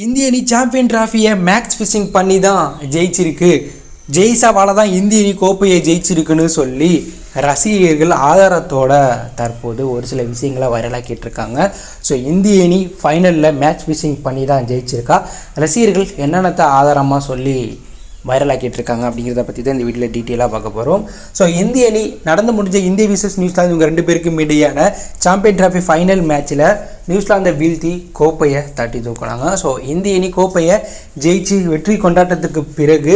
இந்திய அணி champion டிராஃபியை match fixing பண்ணி தான் ஜெயிச்சிருக்கு. ஜெய்சாவால் தான் இந்திய அணி கோப்பையை ஜெயிச்சிருக்குன்னு சொல்லி ரசிகர்கள் ஆதாரத்தோட தற்போது ஒரு சில விஷயங்களை வைரலாக்கிட்டு இருக்காங்க. ஸோ இந்திய அணி ஃபைனலில் மேட்ச் ஃபிக்சிங் பண்ணி தான் ஜெயிச்சிருக்கா. ரசிகர்கள் என்னென்னத்தை ஆதாரமாக சொல்லி வைரலாக்கிட்டு இருக்காங்க அப்படிங்கிறத பற்றி தான் இந்த வீடியோவில் டீட்டெயிலாக பார்க்க போகிறோம். ஸோ இந்திய அணி நடந்து முடிஞ்ச இந்திய விசஸ் நியூசிலாந்து இவங்க ரெண்டு பேருக்கும் இடையான சாம்பியன் டிராஃபி ஃபைனல் மேட்ச்சில் நியூசிலாந்தை வீழ்த்தி கோப்பையை தட்டி தூக்குனாங்க. ஸோ இந்திய அணி கோப்பையை ஜெயிச்சு வெற்றி கொண்டாட்டத்துக்கு பிறகு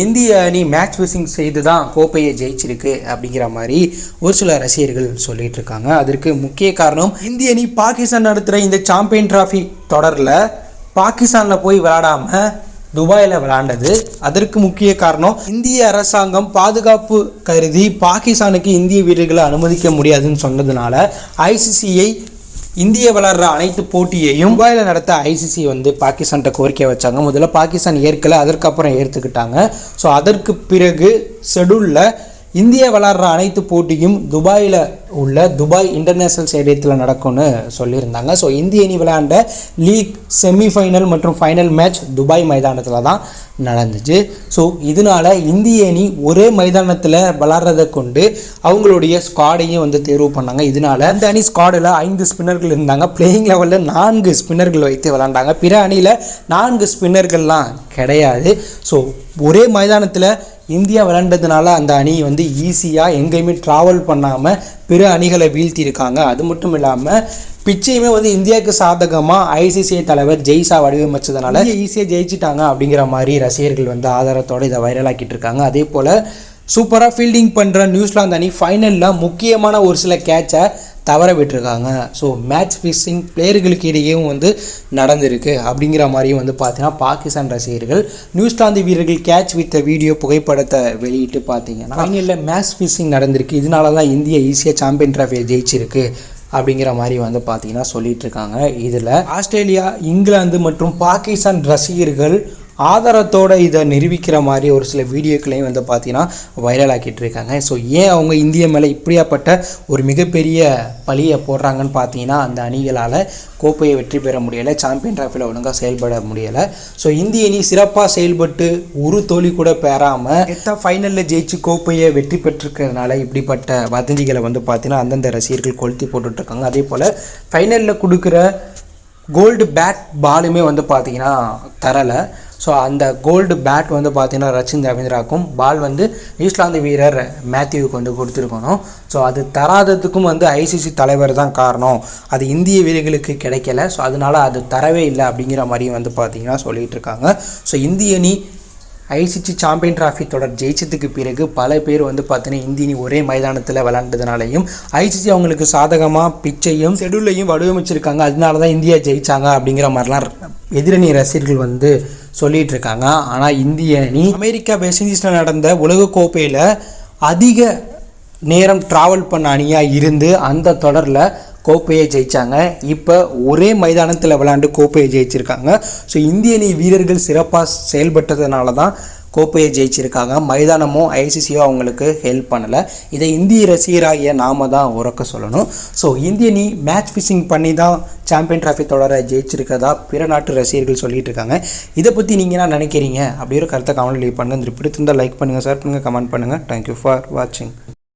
இந்திய அணி மேட்ச் ஃபிக்சிங் செய்து தான் கோப்பையை ஜெயிச்சிருக்கு அப்படிங்கிற மாதிரி ஒரு சில ரசிகர்கள் சொல்லிட்டு இருக்காங்க. அதற்கு முக்கிய காரணம் இந்திய அணி பாகிஸ்தான் நடத்துகிற இந்த சாம்பியன் டிராஃபி தொடரில் பாகிஸ்தானில் போய் விளையாடாமல் துபாயில் விளையாண்டது. அதற்கு முக்கிய காரணம் இந்திய அரசாங்கம் பாதுகாப்பு கருதி பாகிஸ்தானுக்கு இந்திய வீரர்களை அனுமதிக்க முடியாதுன்னு சொன்னதுனால ஐசிசியை இந்திய விளையாடுற அனைத்து போட்டியையும் துபாயில் நடத்த ஐசிசி பாகிஸ்தான்கிட்ட கோரிக்கை வச்சாங்க. முதல்ல பாகிஸ்தான் ஏற்கலை, அதற்கப்புறம் ஏற்றுக்கிட்டாங்க. ஸோ அதற்கு பிறகு ஷெடியூலில் இந்தியா விளையாடுற அனைத்து போட்டியும் துபாயில் உள்ள துபாய் இன்டர்நேஷ்னல் ஸ்டேடியத்தில் நடக்கும்னு சொல்லியிருந்தாங்க. ஸோ இந்திய அணி விளையாண்ட லீக் செமிஃபைனல் மற்றும் ஃபைனல் மேட்ச் துபாய் மைதானத்தில் தான் நடந்துச்சு. ஸோ இதனால் இந்திய அணி ஒரே மைதானத்தில் விளாட்றதை கொண்டு அவங்களுடைய ஸ்குவாடையும் தேர்வு பண்ணாங்க. இதனால் அந்த அணி ஸ்குவாடில் 5 ஸ்பின்னர்கள் இருந்தாங்க. பிளேயிங் லெவலில் 4 ஸ்பின்னர்கள் வைத்து விளாண்டாங்க. பிற அணியில் 4 ஸ்பின்னர்கள்லாம் கிடையாது. ஸோ ஒரே மைதானத்தில் இந்தியா விளையாண்டதுனால அந்த அணி ஈஸியாக எங்கேயுமே ட்ராவல் பண்ணாமல் பிற அணிகளை வீழ்த்தியிருக்காங்க. அது மட்டும் இல்லாமல் பிச்சையுமே இந்தியாவுக்கு சாதகமாக ஐசிசி தலைவர் ஜெய்சா வடிவமைச்சதுனால ஈஸியாக ஜெயிச்சிட்டாங்க அப்படிங்கிற மாதிரி ரசிகர்கள் ஆதாரத்தோடு இதை வைரலாக்கிட்டு இருக்காங்க. அதே போல் சூப்பராக ஃபீல்டிங் பண்ணுற நியூசிலாந்து அணி ஃபைனலில் முக்கியமான ஒரு சில கேட்சை தவற விட்டுருக்காங்க. ஸோ மேட்ச் ஃபிக்சிங் பிளேயர்களுக்கு இடையேவும் நடந்திருக்கு அப்படிங்கிற மாதிரியும் பார்த்தீங்கன்னா பாகிஸ்தான் ரசிகர்கள் நியூசிலாந்து வீரர்கள் கேட்ச் வித்த வீடியோ புகைப்படத்தை வெளியிட்டு பார்த்தீங்கன்னா ஃபைனலில் மேட்ச் ஃபிக்சிங் நடந்திருக்கு, இதனால தான் இந்தியா ஈஸியாக சாம்பியன் டிராஃபியை ஜெயிச்சிருக்கு அப்படிங்கிற மாதிரி பார்த்தீங்கன்னா சொல்லிட்டு இருக்காங்க. இதில் ஆஸ்திரேலியா, இங்கிலாந்து மற்றும் பாகிஸ்தான் ரசிகர்கள் ஆதாரத்தோடு இதை நிரூபிக்கிற மாதிரி ஒரு சில வீடியோக்களையும் பார்த்தீங்கன்னா வைரல் ஆக்கிட்டு இருக்காங்க. ஸோ ஏன் அவங்க இந்திய மேலே இப்படியாப்பட்ட ஒரு மிகப்பெரிய பழியை போடுறாங்கன்னு பார்த்தீங்கன்னா அந்த அணிகளால் கோப்பையை வெற்றி பெற முடியலை, சாம்பியன் டிராஃபியில் ஒழுங்காக செயல்பட முடியலை. ஸோ இந்திய அணி சிறப்பாக செயல்பட்டு ஒரு தோல்வி கூட பெறாமல் ஃபைனலில் ஜெயிச்சு கோப்பையை வெற்றி பெற்றிருக்கிறதுனால இப்படிப்பட்ட வதந்திகளை பார்த்தீங்கன்னா அந்தந்த ரசிகர்கள் கொளுத்தி போட்டுட்ருக்காங்க. அதே போல் ஃபைனலில் கொடுக்குற கோல்டு பேட் பாலுமே பார்த்தீங்கன்னா தரலை. ஸோ அந்த கோல்டு பேட் பார்த்தீங்கன்னா ரச்சின் ரவீந்திராவுக்கும் பால் நியூசிலாந்து வீரர் மேத்யூவுக்கு கொடுத்துருக்கணும். ஸோ அது தராததுக்கும் ஐசிசி தலைவர் தான் காரணம், அது இந்திய வீரர்களுக்கு கிடைக்கல. ஸோ அதனால் அது தரவே இல்லை அப்படிங்கிற மாதிரியும் பார்த்தீங்கன்னா சொல்லிகிட்டு இருக்காங்க. ஸோ இந்திய அணி ஐசிசி சாம்பியன் டிராஃபி தொடர் ஜெயிச்சதுக்கு பிறகு பல பேர் பார்த்தீங்கன்னா இந்திய அணி ஒரே மைதானத்தில் விளையாண்டதுனாலையும் ஐசிசி அவங்களுக்கு சாதகமாக பிச்சையும் ஷெடியூலையும் வடிவமைச்சிருக்காங்க, அதனால தான் இந்தியா ஜெயிச்சாங்க அப்படிங்கிற மாதிரிலாம் எதிரணி ரசிகர்கள் சொல்லிகிட்டு இருக்காங்க. ஆனால் இந்திய அணி அமெரிக்கா வெஸ்ட் இண்டீஸில் நடந்த உலகக்கோப்பையில் அதிக நேரம் ட்ராவல் பண்ண அணியாக இருந்து அந்த தொடரில் கோப்பையை ஜெயித்தாங்க. இப்போ ஒரே மைதானத்தில் விளையாண்டு கோப்பையை ஜெயிச்சிருக்காங்க. ஸோ இந்திய அணி வீரர்கள் சிறப்பாக செயல்பட்டதுனால தான் கோப்பையை ஜெயிச்சிருக்காங்க. மைதானமும் ஐசிசியோ அவங்களுக்கு ஹெல்ப் பண்ணலை. இதை இந்திய ரசிகராகிய நாம தான் உறக்க சொல்லணும். ஸோ இந்திய அணி மேட்ச் ஃபிக்சிங் பண்ணி தான் சாம்பியன் டிராஃபி தொடரை ஜெயிச்சிருக்கதா பிற நாட்டு ரசிகர்கள் சொல்லிட்டு இருக்காங்க. இதை பற்றி நீங்கள் என்ன நினைக்கிறீங்க அப்படிங்கிற கருத்தை கமெண்ட் லீவ் பண்ணுங்கள். பிடித்திருந்தால் லைக் பண்ணுங்கள், ஷேர் பண்ணுங்கள், கமெண்ட் பண்ணுங்கள். தேங்க்யூ ஃபார் வாட்சிங்.